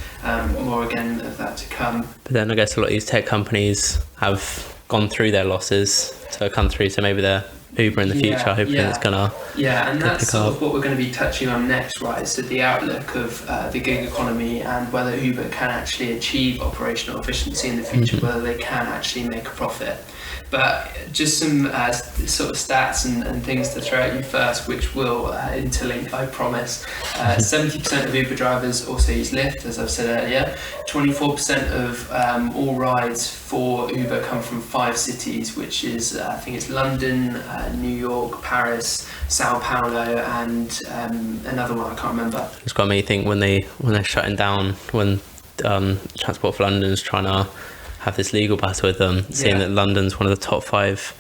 More again of that to come. But then I guess a lot of these tech companies have gone through their losses to come through, so maybe they're Uber in the future, hopefully it's gonna and that's sort of what we're going to be touching on next, right? So the outlook of the gig economy and whether Uber can actually achieve operational efficiency in the future, whether they can actually make a profit. But just some sort of stats and things to throw at you first, which will interlink, I promise. 70% of Uber drivers also use Lyft, as I've said earlier. 24% of all rides for Uber come from 5 cities, which is, I think it's London, New York, Paris, Sao Paulo, and another one I can't remember. It's got me think when they're shutting down, when Transport for London's trying to have this legal battle with them, seeing that London's one of the top 5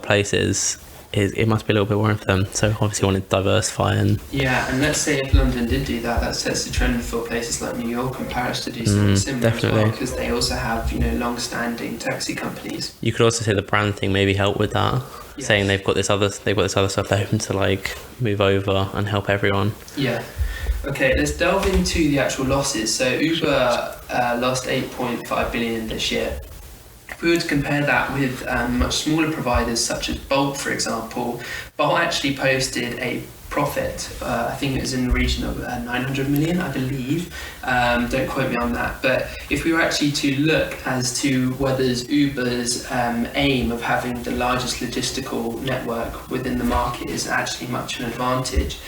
places, it must be a little bit worrying for them. So obviously want to diversify and let's say if London did do that, that sets the trend for places like New York and Paris to do something similar definitely. as well, because they also have long-standing taxi companies. You could also say the brand thing maybe help with that, saying they've got this other stuff they're hoping to like move over and help everyone. Okay, let's delve into the actual losses. So Uber lost 8.5 billion this year. If we were to compare that with much smaller providers such as Bolt, for example, Bolt actually posted a profit. I think it was in the region of 900 million, I believe. Don't quote me on that. But if we were actually to look as to whether Uber's aim of having the largest logistical network within the market is actually much an advantage,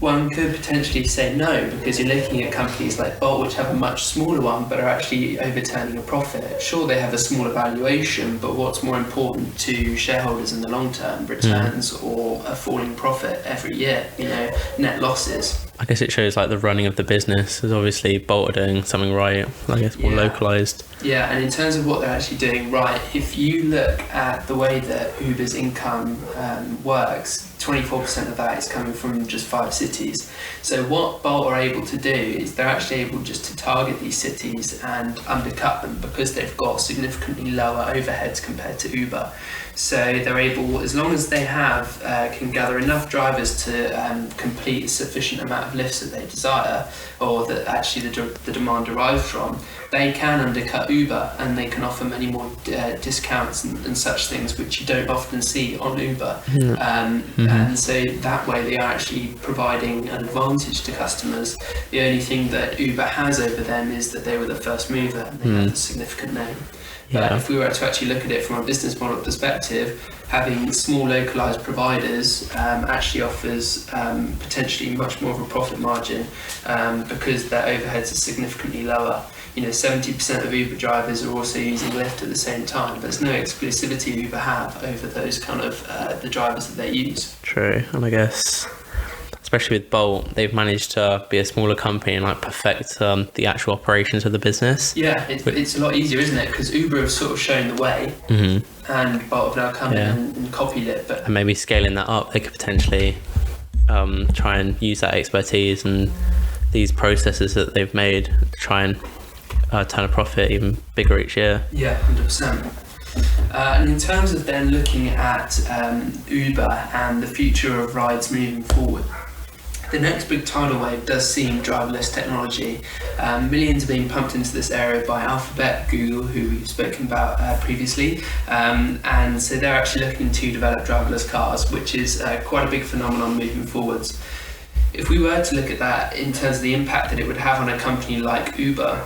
one could potentially say no, because you're looking at companies like Bolt, which have a much smaller one, but are actually overturning a profit. Sure, they have a smaller valuation, but what's more important to shareholders in the long term, returns or a falling profit every year, net losses? I guess it shows like the running of the business is obviously Bolt are doing something right, I guess more localized. Yeah, and in terms of what they're actually doing right, if you look at the way that Uber's income works, 24% of that is coming from just 5 cities. So what Bolt are able to do is they're actually able just to target these cities and undercut them because they've got significantly lower overheads compared to Uber. So they're able, as long as they have can gather enough drivers to complete a sufficient amount of lifts that they desire, or that actually the demand derives from, they can undercut Uber, and they can offer many more discounts and such things, which you don't often see on Uber. And so that way they are actually providing an advantage to customers. The only thing that Uber has over them is that they were the first mover and they have a significant name. But if we were to actually look at it from a business model perspective, having small localized providers actually offers potentially much more of a profit margin because their overheads are significantly lower. 70% of Uber drivers are also using Lyft at the same time. There's no exclusivity Uber have over those kind of the drivers that they use. True, and I guess especially with Bolt, they've managed to be a smaller company and perfect the actual operations of the business. Yeah, it's a lot easier, isn't it? Because Uber have sort of shown the way, and Bolt have now come in and copied it. But and maybe scaling that up, they could potentially try and use that expertise and these processes that they've made to try and turn a profit even bigger each year. Yeah, 100%. And in terms of then looking at Uber and the future of rides moving forward, the next big tidal wave does seem driverless technology. Millions are being pumped into this area by Alphabet, Google, who we've spoken about previously, and so they're actually looking to develop driverless cars, which is quite a big phenomenon moving forwards. If we were to look at that in terms of the impact that it would have on a company like Uber,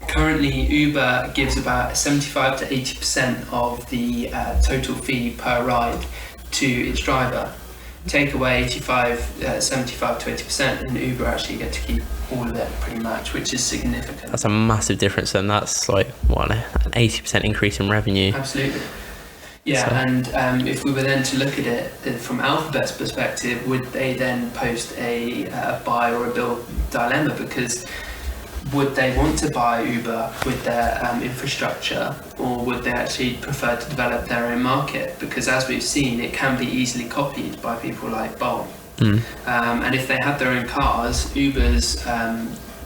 currently Uber gives about 75 to 80% of the total fee per ride to its driver. Take away 75 to 80% and Uber actually get to keep all of it pretty much, which is significant. That's a massive difference, and that's an 80% increase in revenue. Absolutely. Yeah, so. And if we were then to look at it from Alphabet's perspective, would they then post a buy or a build dilemma? Because would they want to buy Uber with their infrastructure, or would they actually prefer to develop their own market? Because as we've seen, it can be easily copied by people like Bolt. And if they had their own cars, Uber's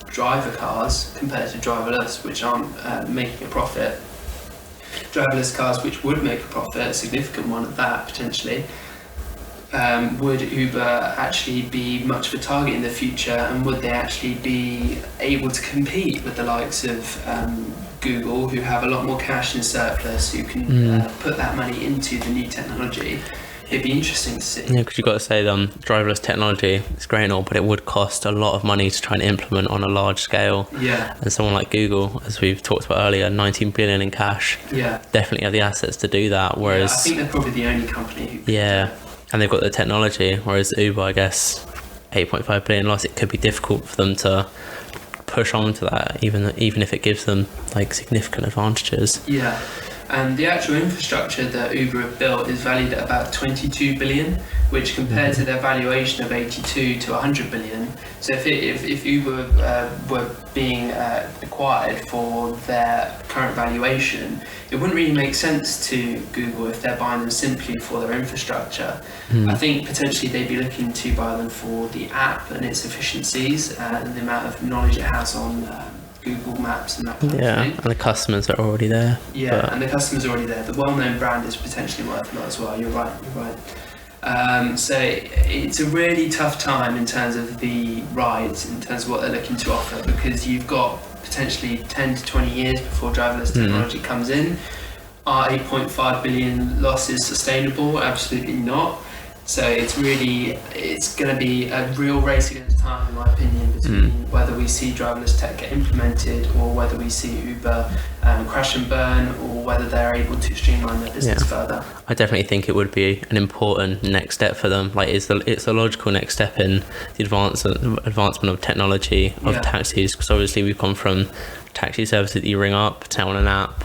driver cars compared to driverless, which aren't making a profit, driverless cars which would make a profit, a significant one at that potentially, would Uber actually be much of a target in the future, and would they actually be able to compete with the likes of Google, who have a lot more cash in surplus, who can put that money into the new technology? It'd be interesting to see. Yeah, because you've got to say driverless technology is great and all, but it would cost a lot of money to try and implement on a large scale. Yeah. And someone like Google, as we've talked about earlier, 19 billion in cash, definitely have the assets to do that. Whereas I think they're probably the only company who and they've got the technology, whereas Uber, I guess, 8.5 billion loss, it could be difficult for them to push on to that, even if it gives them significant advantages. Yeah. And the actual infrastructure that Uber have built is valued at about 22 billion, which compared to their valuation of 82 to 100 billion. So if Uber were being acquired for their current valuation, it wouldn't really make sense to Google if they're buying them simply for their infrastructure. I think potentially they'd be looking to buy them for the app and its efficiencies and the amount of knowledge it has on Google Maps and that kind of thing. And the customers are already there. Yeah, and the customers are already there. The well-known brand is potentially worth a lot as well. You're right. So it's a really tough time in terms of the rides, in terms of what they're looking to offer, because you've got potentially 10 to 20 years before driverless technology comes in. Are 8.5 billion losses sustainable? Absolutely not. So it's going to be a real race against time, in my opinion, between whether we see driverless tech get implemented or whether we see Uber crash and burn, or whether they're able to streamline their business further. I definitely think it would be an important next step for them. It's a logical next step in the advancement of technology of taxis, because obviously we've gone from taxi services that you ring up to on an app.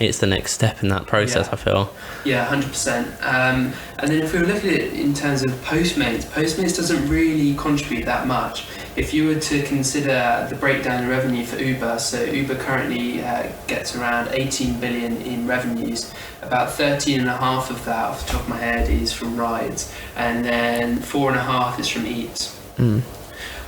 It's the next step in that process, I feel. Yeah, 100%. And then if we look at it in terms of Postmates doesn't really contribute that much. if you were to consider the breakdown in revenue for Uber, so Uber currently gets around 18 billion in revenues. About 13 and a half of that, off the top of my head, is from rides, and then 4.5 is from Eats.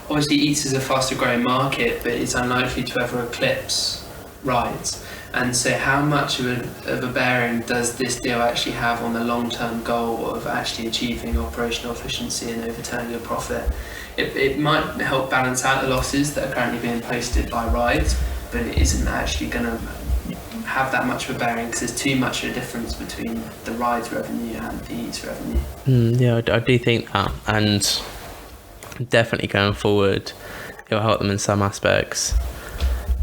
Obviously, Eats is a faster growing market, but it's unlikely to ever eclipse rides. And so how much of a bearing does this deal actually have on the long-term goal of actually achieving operational efficiency and overturning a profit? It might help balance out the losses that are currently being posted by rides, but it isn't actually going to have that much of a bearing because there's too much of a difference between the rides revenue and the Eats revenue. Yeah, I do think that, and definitely going forward, it'll help them in some aspects.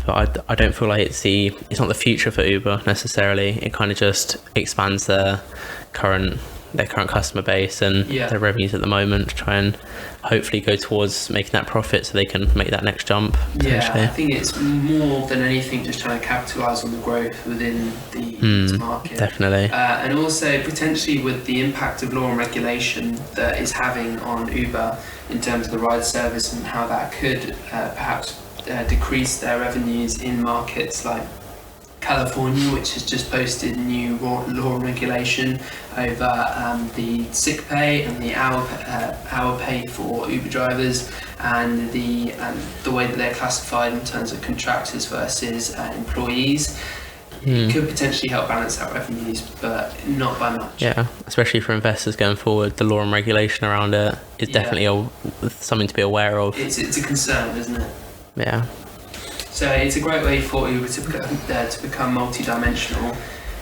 But I don't feel like it's not the future for Uber necessarily. It kind of just expands their current customer base and their revenues at the moment to try and hopefully go towards making that profit so they can make that next jump. Yeah, I think it's more than anything just trying to capitalise on the growth within the market. Definitely. And also potentially with the impact of law and regulation that is having on Uber in terms of the ride service and how that could perhaps decrease their revenues in markets like California, which has just posted new law and regulation over the sick pay and the hour pay for Uber drivers, and the way that they're classified in terms of contractors versus employees. It could potentially help balance out revenues, but not by much. Yeah, especially for investors going forward, the law and regulation around it is definitely something to be aware of. It's a concern, isn't it? Yeah. So it's a great way for Uber to become multi-dimensional.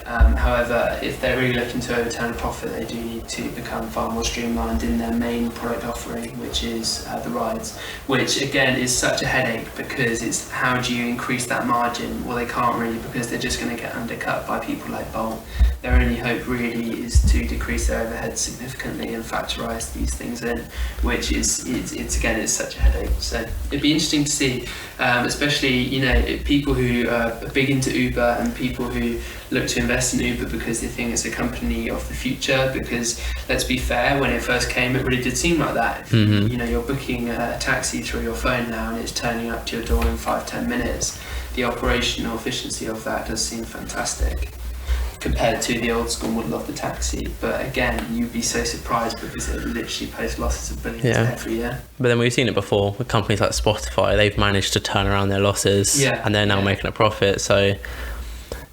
However, if they're really looking to overturn a profit, they do need to become far more streamlined in their main product offering, which is the rides, which again is such a headache because it's how do you increase that margin? Well, they can't really because they're just going to get undercut by people like Bolt. Their only hope really is to decrease their overheads significantly and factorize these things in, which is it's such a headache. So it'd be interesting to see, especially people who are big into Uber and people who look to invest in Uber because they think it's a company of the future. Because let's be fair, when it first came, it really did seem like that. You're booking a taxi through your phone now and it's turning up to your door in 5-10 minutes. The operational efficiency of that does seem fantastic compared to the old school model of the taxi. But again, you'd be so surprised because it literally posts losses of billions every year. But then we've seen it before with companies like Spotify. They've managed to turn around their losses and they're now making a profit. So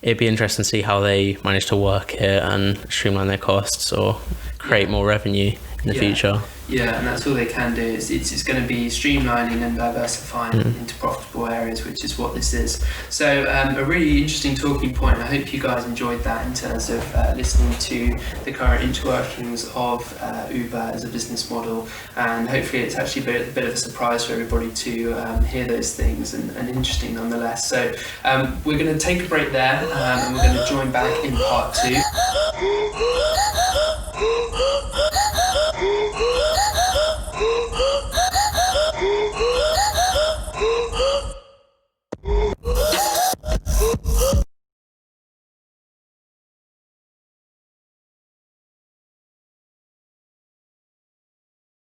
it'd be interesting to see how they manage to work it and streamline their costs or create more revenue in the future. Yeah, and that's all they can do. It's going to be streamlining and diversifying into profitable areas, which is what this is. So a really interesting talking point. I hope you guys enjoyed that in terms of listening to the current interworkings of Uber as a business model, and hopefully it's actually a bit of a surprise for everybody to hear those things and interesting nonetheless. So we're going to take a break there and we're going to join back in part 2.